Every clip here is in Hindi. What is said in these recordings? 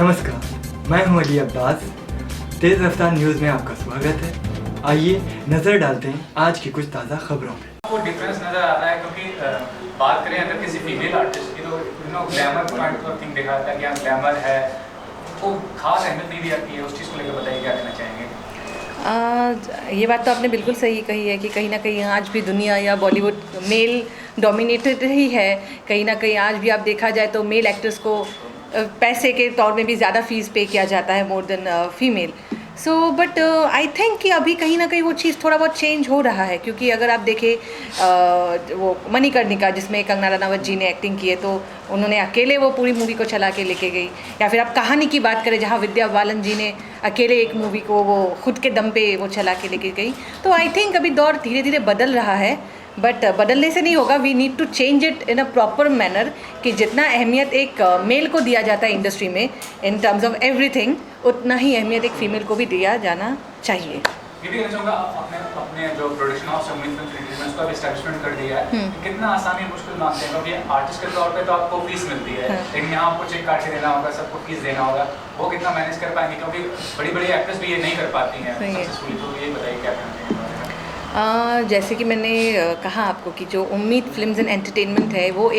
नमस्कार, मैं हूं अली अब्बास। तेज़ रफ्तार न्यूज़ में आपका स्वागत है। आइए नज़र डालते हैं आज की कुछ ताज़ा खबरों पर। वो डिफरेंस नज़र आता है क्योंकि बात करें अगर किसी फीमेल आर्टिस्ट की तो ग्लैमर पॉइंट ऑफ थिंग दिखाता है कि हाँ ग्लैमर है, वो खास अहमियत नहीं दी जाती है। उस चीज़ को लेकर बताइए क्या कहना चाहेंगे। ये बात तो आपने बिल्कुल सही कही है कि कहीं ना कहीं आज भी दुनिया या बॉलीवुड मेल डोमिनेटेड ही है। कहीं ना कहीं आज भी आप देखा जाए तो मेल एक्टर्स को पैसे के तौर में भी ज़्यादा फीस पे किया जाता है more than female. So but I think कि अभी कहीं ना कहीं वो चीज़ थोड़ा बहुत चेंज हो रहा है, क्योंकि अगर आप देखें वो मणिकर्णिका जिसमें कंगना रनावत जी ने एक्टिंग की है, तो उन्होंने अकेले वो पूरी मूवी को चला के लेके गई। या फिर आप कहानी की बात करें जहाँ विद्या बालन जी ने अकेले एक मूवी को वो खुद के दम पे वो चला के लेके गई। तो आई थिंक अभी दौर धीरे धीरे बदल रहा है, बट बदलने से नहीं होगा। We need to change it in a proper manner कि जितना अहमियत एक मेल को दिया जाता है इंडस्ट्री में इन टर्म्स ऑफ एवरीथिंग, उतना ही अहमियत एक फीमेल को भी दिया जाना चाहिए। ये भी कहना चाहूँगा, अपने जो प्रोडक्शन हाउस है उम्मीद फिल्म उसका भी एस्टैब्लिशमेंट कर दिया है। कितना आसानी मुश्किल मानते हैं क्योंकि आर्टिस्ट के तौर पे तो आपको फीस मिलती है, लेकिन यहाँ आपको चेक काट के देना होगा, सबको फीस देना होगा। वो कितना मैनेज कर पाएंगे क्योंकि बड़ी बड़ी एक्ट्रेस भी ये नहीं कर पाती हैं सक्सेसफुली। तो ये बताइए क्या कहना चाहिए। जैसे कि मैंने कहा आपको कि जो उम्मीद फिल्म्स एंड एंटरटेनमेंट है वो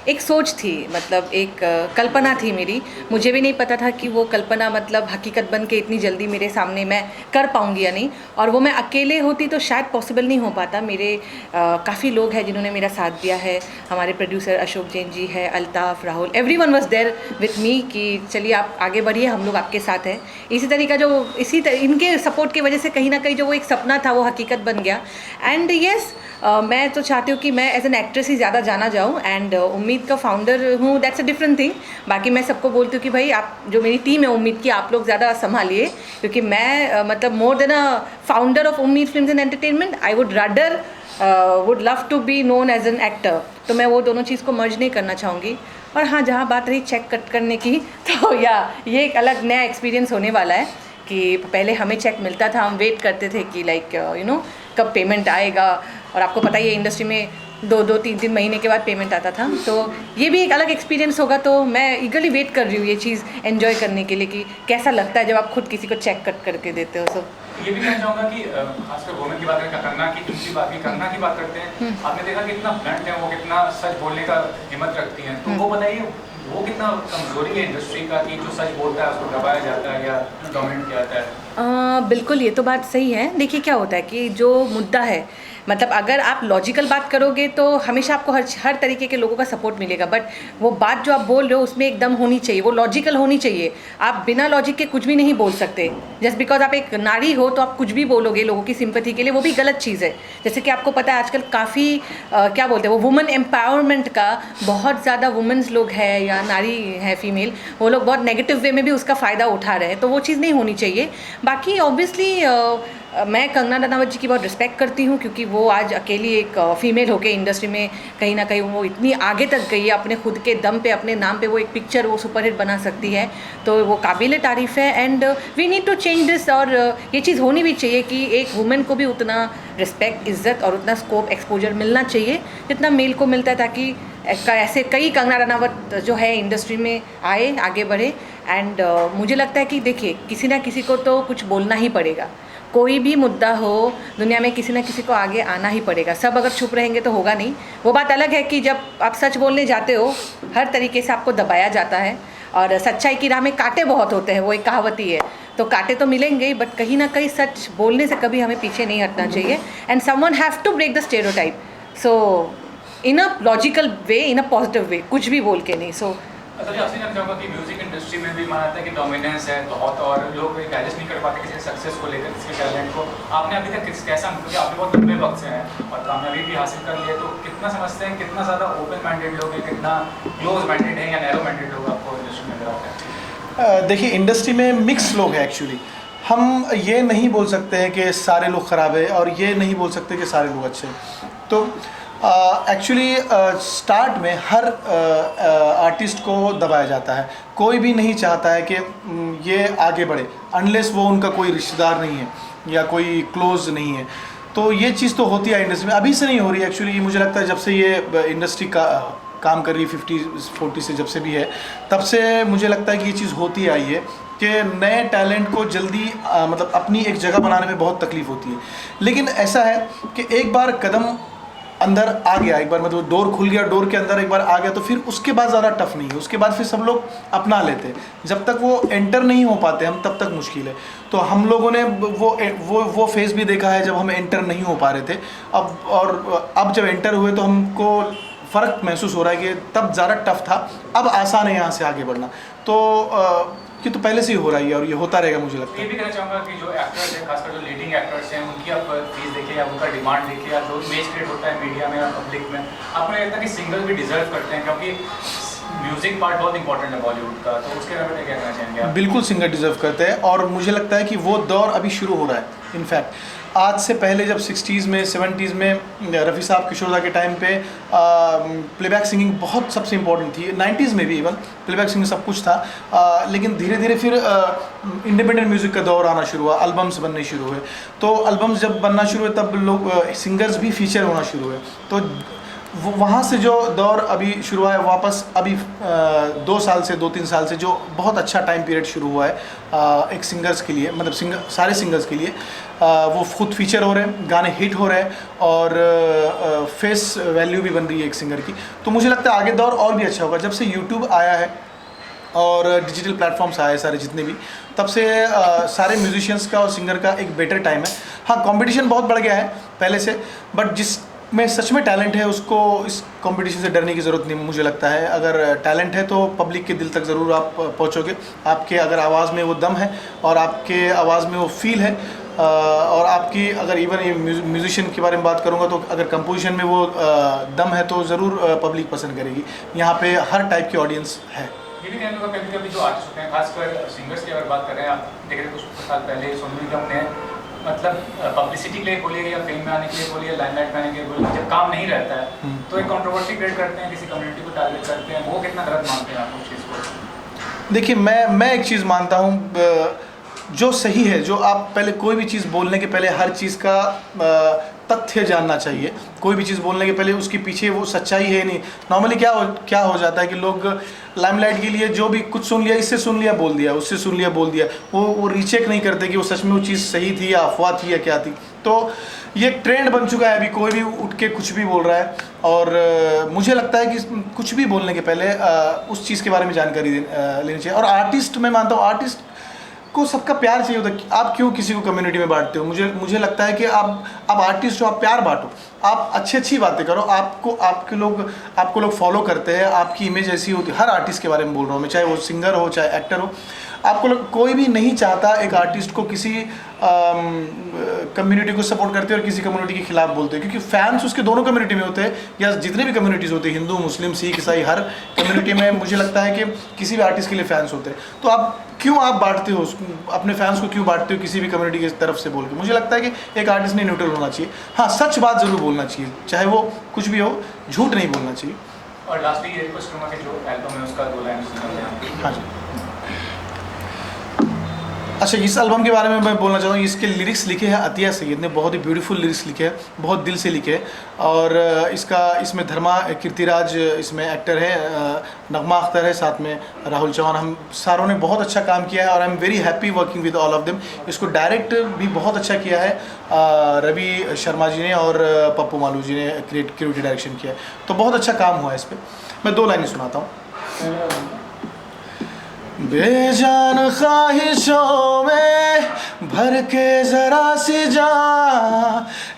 एक सोच थी, मतलब एक कल्पना थी मेरी। मुझे भी नहीं पता था कि वो कल्पना मतलब हकीकत बन के इतनी जल्दी मेरे सामने मैं कर पाऊँगी या नहीं। और वो मैं अकेले होती तो शायद पॉसिबल नहीं हो पाता। मेरे काफ़ी लोग हैं जिन्होंने मेरा साथ दिया है। हमारे प्रोड्यूसर अशोक जैन जी है, Altaf, Rahul, everyone was there with me कि चलिए आप आगे बढ़िए, हम लोग आपके साथ हैं। इनके सपोर्ट की वजह से कहीं ना कहीं जो वो एक सपना था वो हकीकत बन गया। एंड येस, मैं तो चाहती हूँ कि मैं एज एन एक्ट्रेस ही ज़्यादा जाना जाऊँ। एंड उम्मीद का फाउंडर हूँ, दैट्स अ डिफरेंट थिंग। बाकी मैं सबको बोलती हूँ कि भाई आप जो मेरी टीम है उम्मीद की, आप लोग ज़्यादा संभालिए, क्योंकि मैं मतलब more than a founder of Ummeed films and entertainment, I would rather would love to be known as an actor. तो मैं वो दोनों चीज़ को मर्ज नहीं करना चाहूँगी। और हाँ, जहाँ बात रही चेक कट करने की, तो ये एक अलग नया एक्सपीरियंस होने वाला है कि पहले हमें चेक मिलता था, हम वेट करते थे कि लाइक कब पेमेंट आएगा। और आपको पता ही है इंडस्ट्री में 2-3 महीने के बाद पेमेंट आता था। तो ये भी एक अलग एक्सपीरियंस होगा। तो मैं ईगरली वेट कर रही हूँ ये चीज़ एंजॉय करने के लिए कि कैसा लगता है जब आप खुद किसी को चेक कट करके देते हो। सो ये भी कहना चाहूँगा कि खासकर वुमेन की बात करें, करना की बात करते हैं। आपने देखा कितना ब्लंट है वो, कितना सच बोलने का हिम्मत रखती हैं। तो वो बताइए वो कितना कमजोरी है इंडस्ट्री का कि जो सच बोलता है उसको दबाया जाता है या डोमिनेट किया जाता है। बिल्कुल, ये तो बात सही है। देखिए क्या होता है कि जो मुद्दा है, मतलब अगर आप लॉजिकल बात करोगे तो हमेशा आपको हर तरीके के लोगों का सपोर्ट मिलेगा। बट वो बात जो आप बोल रहे हो उसमें एक दम होनी चाहिए, वो लॉजिकल होनी चाहिए। आप बिना लॉजिक के कुछ भी नहीं बोल सकते। जस्ट बिकॉज आप एक नारी हो तो आप कुछ भी बोलोगे लोगों की सिंपैथी के लिए, वो भी गलत चीज़ है। जैसे कि आपको पता है आजकल काफ़ी क्या बोलते हैं वो वुमेन एम्पावरमेंट का बहुत ज़्यादा वुमेन्स लोग हैं या नारी है फीमेल, वो लोग बहुत नेगेटिव वे में भी उसका फ़ायदा उठा रहे हैं। तो वो चीज़ नहीं होनी चाहिए। बाकी ऑब्वियसली मैं कंगना रनावत जी की बहुत रिस्पेक्ट करती हूँ, क्योंकि वो आज अकेली एक फ़ीमेल होकर इंडस्ट्री में कहीं ना कहीं वो इतनी आगे तक गई है। अपने खुद के दम पे, अपने नाम पे वो एक पिक्चर वो सुपरहिट बना सकती है। तो वो काबिल तारीफ़ है। And we need to change this. और ये चीज़ होनी भी चाहिए कि एक वुमेन को भी उतना रिस्पेक्ट, इज़्ज़त और उतना स्कोप, एक्सपोजर मिलना चाहिए जितना मेल को मिलता है, ताकि ऐसे कई कंगना रनावत जो है इंडस्ट्री में आए, आगे बढ़े। एंड मुझे लगता है कि देखिए किसी ना किसी को तो कुछ बोलना ही पड़ेगा। कोई भी मुद्दा हो दुनिया में, किसी ना किसी को आगे आना ही पड़ेगा। सब अगर चुप रहेंगे तो होगा नहीं। वो बात अलग है कि जब आप सच बोलने जाते हो हर तरीके से आपको दबाया जाता है, और सच्चाई की राह में कांटे बहुत होते हैं, वो एक कहावत ही है। तो कांटे तो मिलेंगे ही, बट कहीं ना कहीं सच बोलने से कभी हमें पीछे नहीं हटना चाहिए। And someone have to break the stereotype, so in a logical way, in a positive way, कुछ भी बोल के नहीं। सो अच्छा, आपसे जानना चाहूँगा कि म्यूजिक इंडस्ट्री में भी माना जाता है कि डोमिनेंस है बहुत, और लोग एडजस्ट नहीं कर पाते किसी सक्सेस को लेकर, किसी टैलेंट को। आपने अभी तक कैसा, क्योंकि आपने बहुत लंबे वक्त से हैं और कामयाबी भी हासिल कर लिया, तो कितना समझते हैं कितना ज़्यादा ओपन माइंडेड लोग हैं, कितना क्लोज माइंडेड है या नैरो माइंडेड लोग आपको इंडस्ट्री में नजर आते हैं? देखिए, इंडस्ट्री में मिक्स लोग हैं एक्चुअली। हम ये नहीं बोल सकते हैं कि सारे लोग ख़राब है और ये नहीं बोल सकते कि सारे लोग अच्छे हैं। तो एक्चुअली स्टार्ट में हर आर्टिस्ट को दबाया जाता है। कोई भी नहीं चाहता है कि ये आगे बढ़े अनलेस वो उनका कोई रिश्तेदार नहीं है या कोई क्लोज नहीं है। तो ये चीज़ तो होती है इंडस्ट्री में, अभी से नहीं हो रही है एक्चुअली। मुझे लगता है जब से ये इंडस्ट्री का काम कर रही है 50-40 से, जब से भी है तब से मुझे लगता है कि ये चीज़ होती आई है कि नए टैलेंट को जल्दी मतलब अपनी एक जगह बनाने में बहुत तकलीफ़ होती है। लेकिन ऐसा है कि एक बार कदम अंदर आ गया, एक बार मतलब डोर खुल गया, डोर के अंदर एक बार आ गया तो फिर उसके बाद ज़्यादा टफ नहीं है, उसके बाद फिर सब लोग अपना लेते हैं। जब तक वो एंटर नहीं हो पाते हम तब तक मुश्किल है। तो हम लोगों ने वो फेज़ भी देखा है जब हम एंटर नहीं हो पा रहे थे। अब जब एंटर हुए तो हमको फ़र्क महसूस हो रहा है कि तब ज़्यादा टफ था, अब आसान है यहाँ से आगे बढ़ना। तो ये तो पहले से ही हो रहा है और ये होता रहेगा मुझे लगता ये है। भी कहना चाहूँगा कि जो एक्टर्स हैं, खासकर जो लीडिंग एक्टर्स हैं, उनकी आप फीस देखिए या उनका डिमांड देखिए या जो इमेज क्रिएट होता है मीडिया में या पब्लिक में, आपको नहीं लगता कि सिंगर्स भी डिजर्व करते हैं? क्योंकि म्यूजिक पार्ट बहुत इंपॉर्टेंट है बॉलीवुड का, तो उसके बारे में क्या कहना चाहेंगे आप? बिल्कुल सिंगर डिज़र्व करते हैं और मुझे लगता है कि वो दौर अभी शुरू हो रहा है। इनफैक्ट आज से पहले जब 60s में 70s में रफ़ी साहब किशोर के टाइम पे प्लेबैक सिंगिंग बहुत सबसे इम्पोर्टेंट थी, 90s में भी इवन प्लेबैक सिंगिंग सब कुछ था। लेकिन धीरे धीरे फिर इंडिपेंडेंट म्यूज़िक का दौर आना शुरू हुआ, एल्बम्स बनने शुरू हुए। तो एल्बम्स जब बनना शुरू हुए तब लोग सिंगर्स भी फीचर होना शुरू हुए। तो वहाँ से जो दौर अभी शुरू हुआ है वापस अभी 2 साल से 2-3 साल से जो बहुत अच्छा टाइम पीरियड शुरू हुआ है एक सिंगर्स के लिए, मतलब सारे सिंगर्स के लिए। वो खुद फीचर हो रहे हैं, गाने हिट हो रहे हैं और फेस वैल्यू भी बन रही है एक सिंगर की। तो मुझे लगता है आगे दौर और भी अच्छा होगा। जब से यूट्यूब आया है और डिजिटल प्लेटफॉर्म्स आए सारे जितने भी, तब से सारे म्यूजिशियंस का और सिंगर का एक बेटर टाइम है। हाँ, कंपटीशन बहुत बढ़ गया है पहले से, बट जिसमें सच में टैलेंट है उसको इस कंपटीशन से डरने की ज़रूरत नहीं मुझे लगता है। अगर टैलेंट है तो पब्लिक के दिल तक ज़रूर आप पहुँचोगे। आपके अगर आवाज़ में वो दम है और आपके आवाज़ में वो फील है और आपकी अगर इवन ये म्यूजिशियन के बारे में बात करूँगा तो अगर कंपोजिशन में वो दम है तो ज़रूर पब्लिक पसंद करेगी। यहाँ पे हर टाइप की ऑडियंस है। ये भी कहने का कभी कभी जो आर्टिस्ट होते हैं, खासकर सिंगर्स की अगर बात कर रहे हैं, आप देख रहे हैं कुछ साल पहले सोनू निगम ने मतलब पब्लिसिटी के लिए बोलिए या फेम में आने के लिए बोलिए, लाइमलाइट में आने के लिए बोलिए, जब काम नहीं रहता है तो एक कंट्रोवर्सी क्रिएट करते हैं, किसी कम्युनिटी को टारगेट करते हैं। वो कितना गलत मानते हैं आप उस चीज़ को? देखिए, मैं एक चीज़ मानता हूँ जो सही है, जो आप पहले कोई भी चीज़ बोलने के पहले हर चीज़ का तथ्य जानना चाहिए। कोई भी चीज़ बोलने के पहले उसके पीछे वो सच्चाई है नहीं। नॉर्मली क्या हो जाता है कि लोग लाइमलाइट के लिए जो भी कुछ सुन लिया, इससे सुन लिया बोल दिया, उससे सुन लिया बोल दिया, वो रीचेक नहीं करते कि वो सच में वो चीज़ सही थी या अफवाह थी या क्या थी। तो ये एक ट्रेंड बन चुका है, अभी कोई भी उठ के कुछ भी बोल रहा है। और मुझे लगता है कि कुछ भी बोलने के पहले उस चीज़ के बारे में जानकारी लेनी चाहिए। और आर्टिस्ट, मैं मानता हूँ आर्टिस्ट को सबका प्यार चाहिए होता है। आप क्यों किसी को कम्युनिटी में बांटते हो? मुझे लगता है कि आप आर्टिस्ट हो, आप प्यार बांटो, आप अच्छी बातें करो। आपको लोग फॉलो करते हैं, आपकी इमेज ऐसी होती है। हर आर्टिस्ट के बारे में बोल रहा हूँ मैं, चाहे वो सिंगर हो चाहे एक्टर हो। कोई भी नहीं चाहता एक आर्टिस्ट को किसी कम्युनिटी को सपोर्ट करते हैं और किसी कम्युनिटी के खिलाफ बोलते हैं, क्योंकि फैंस उसके दोनों कम्युनिटी में होते हैं, या जितने भी कम्युनिटीज़ होते हैं, हिंदू मुस्लिम सिख ईसाई, हर कम्युनिटी में मुझे लगता है कि किसी भी आर्टिस्ट के लिए फैंस होते हैं। तो आप बांटते हो अपने फैंस को, क्यों बांटते हो किसी भी कम्युनिटी की तरफ से बोल के? मुझे लगता है कि एक आर्टिस्ट ने न्यूट्रल होना चाहिए। हाँ, सच बात ज़रूर बोलना चाहिए, चाहे वो कुछ भी हो, झूठ नहीं बोलना चाहिए। और लास्टली ये रिक्वेस्ट करूँगा कि जो एल्बम है उसका 2 लाइन सुना। हाँ जी। अच्छा, इस एल्बम के बारे में मैं बोलना चाहता हूँ। इसके लिरिक्स लिखे हैं अतिया सैयद ने, बहुत ही ब्यूटीफुल लिरिक्स लिखे हैं, बहुत दिल से लिखे हैं। और इसमें धर्मा कीर्तिराज इसमें एक्टर है, नगमा अख्तर है, साथ में राहुल चौहान। हम सारों ने बहुत अच्छा काम किया है और I am very happy working with all of them. इसको डायरेक्ट भी बहुत अच्छा किया है रवि शर्मा जी ने और पप्पू मालू जी ने क्रिएटिव डायरेक्शन किया है। तो बहुत अच्छा काम हुआ है इस पर। मैं 2 लाइनें सुनाता हूँ। बेजान ख्वाहिशों में भर के जरा सी जा,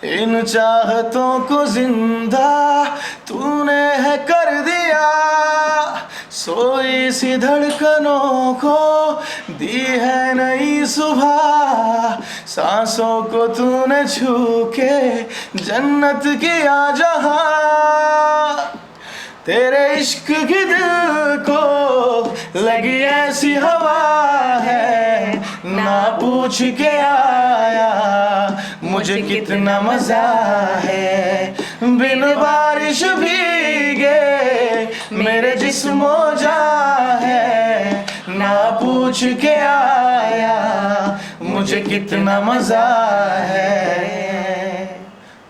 इन चाहतों को जिंदा तूने है कर दिया। सोई सी धड़कनों को दी है नई सुबह, सांसों को तूने छू के जन्नत किया जहां। तेरे इश्क की दिल को लगी ऐसी हवा है, ना पूछ के आया मुझे कितना मजा है। बिन बारिश भीगे मेरे जिस्मो जा है, ना पूछ के आया मुझे कितना मजा है।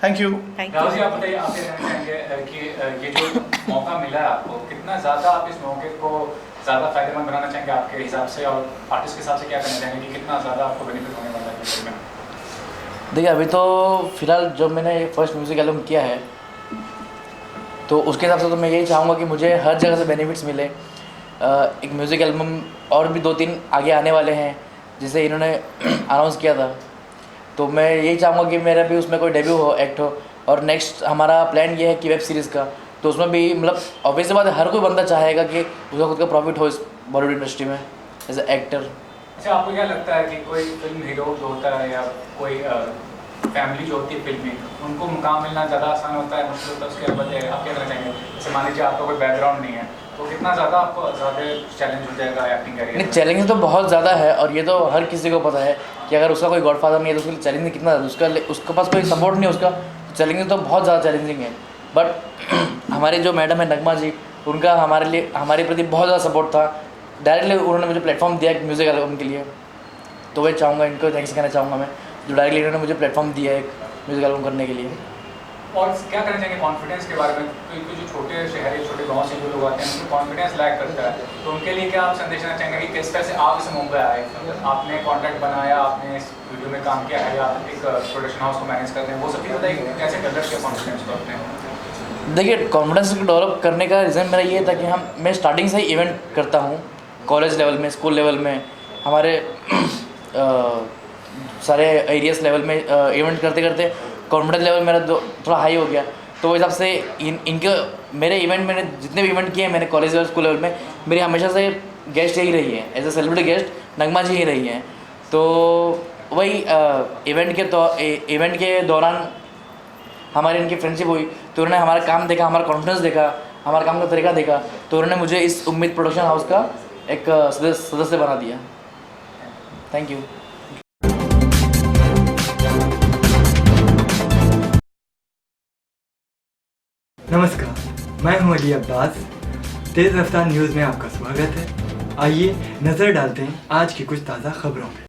Thank you. राहुल जी, आप बताइए, आप ये कहना चाहेंगे कि ये जो मौका मौका मिला है आपको, कितना ज़्यादा आप इस मौके को ज़्यादा फायदेमंद बनाना चाहेंगे आपके हिसाब से, और आर्टिस्ट के हिसाब से क्या करना चाहेंगे कि कितना ज़्यादा आपको बेनिफिट होने वाला है फ्यूचर में? देखिए अभी तो फ़िलहाल जब मैंने फर्स्ट म्यूज़िक एल्बम किया है तो उसके हिसाब से तो मैं यही चाहूँगा कि मुझे हर जगह से बेनिफिट्स मिले। एक म्यूज़िक एल्बम और भी 2-3 आगे आने वाले हैं जिसे इन्होंने अनाउंस किया था, तो मैं यही चाहूँगा कि मेरा भी उसमें कोई डेब्यू हो, एक्ट हो। और नेक्स्ट हमारा प्लान ये है कि वेब सीरीज़ का, तो उसमें भी मतलब ऑब्वियस बात है हर कोई बंदा चाहेगा कि उसका खुद का प्रॉफिट हो इस बॉलीवुड इंडस्ट्री में एज ए एक्टर। अच्छा, आपको क्या लगता है कि कोई फिल्म हीरो जो होता है या कोई फैमिली जो होती है फिल्मी, उनको मुकाम मिलना ज़्यादा आसान होता है, मुश्किल होता है? उसके बारे आप क्या करना चाहेंगे? जैसे मान लीजिए आपका कोई बैकग्राउंड नहीं है तो कितना ज़्यादा आपको ज़्यादा चैलेंज हो जाएगा एक्टिंग करियर? नहीं, चैलेंज तो बहुत ज़्यादा है और ये तो हर किसी को पता है कि अगर उसका कोई गॉडफादर नहीं है तो उसके लिए चैलेंजिंग कितना ज़्यादा, उसके पास कोई सपोर्ट नहीं है उसका, चैलेंजिंग तो बहुत ज़्यादा चैलेंजिंग है। बट हमारी जो मैडम है नगमा जी, उनका हमारे प्रति बहुत ज़्यादा सपोर्ट था। डायरेक्टली उन्होंने मुझे प्लेटफॉर्म दिया एक म्यूज़िक एल्बम के लिए, तो वही चाहूँगा, इनको थैंक्स कहना चाहूँगा मैं, जो डायरेक्टली इन्होंने मुझे प्लेटफॉर्म दिया है एक म्यूज़िक एल्बम करने के लिए। और क्या करना चाहेंगे कॉन्फिडेंस के बारे में? क्योंकि जो छोटे शहर छोटे गांव से जो लोग आते हैं उनको कॉन्फिडेंस लैक करता है, तो उनके लिए क्या आप संदेश देना चाहेंगे कि किस तरह से आप इस मुंबई आए, आपने कॉन्टैक्ट बनाया, आपने इस वीडियो में काम किया है या एक प्रोडक्शन हाउस को मैनेज करते हैं, वो सब चीज़ बताइए कैसे डेवलप किया कॉन्फिडेंस को अपने? देखिए कॉन्फिडेंस को डेवलप करने का रीज़न मेरा ये था कि मैं स्टार्टिंग से ही इवेंट करता हूँ, कॉलेज लेवल में, स्कूल लेवल में, हमारे सारे एरियाज लेवल में इवेंट करते करते कॉन्फिडेंस लेवल मेरा थोड़ा हाई हो गया। तो उस हिसाब से इनके मेरे इवेंट, मैंने जितने भी इवेंट किए हैं मैंने कॉलेज लेवल, स्कूल लेवल में, मेरी हमेशा से गेस्ट यही रही है, एज ए सेलिब्रिटी गेस्ट नगमा जी ही रही हैं। तो वही इवेंट के दौरान हमारी इनकी फ्रेंडशिप हुई, तो उन्होंने हमारा काम देखा, हमारा कॉन्फिडेंस देखा, हमारा काम का तरीका देखा, तो उन्होंने मुझे इस उम्मीद प्रोडक्शन हाउस का एक सदस्य बना दिया। Thank you. नमस्कार, मैं हूं अली अब्बास। तेज़ रफ्तार न्यूज़ में आपका स्वागत है। आइए नज़र डालते हैं आज की कुछ ताज़ा खबरों में।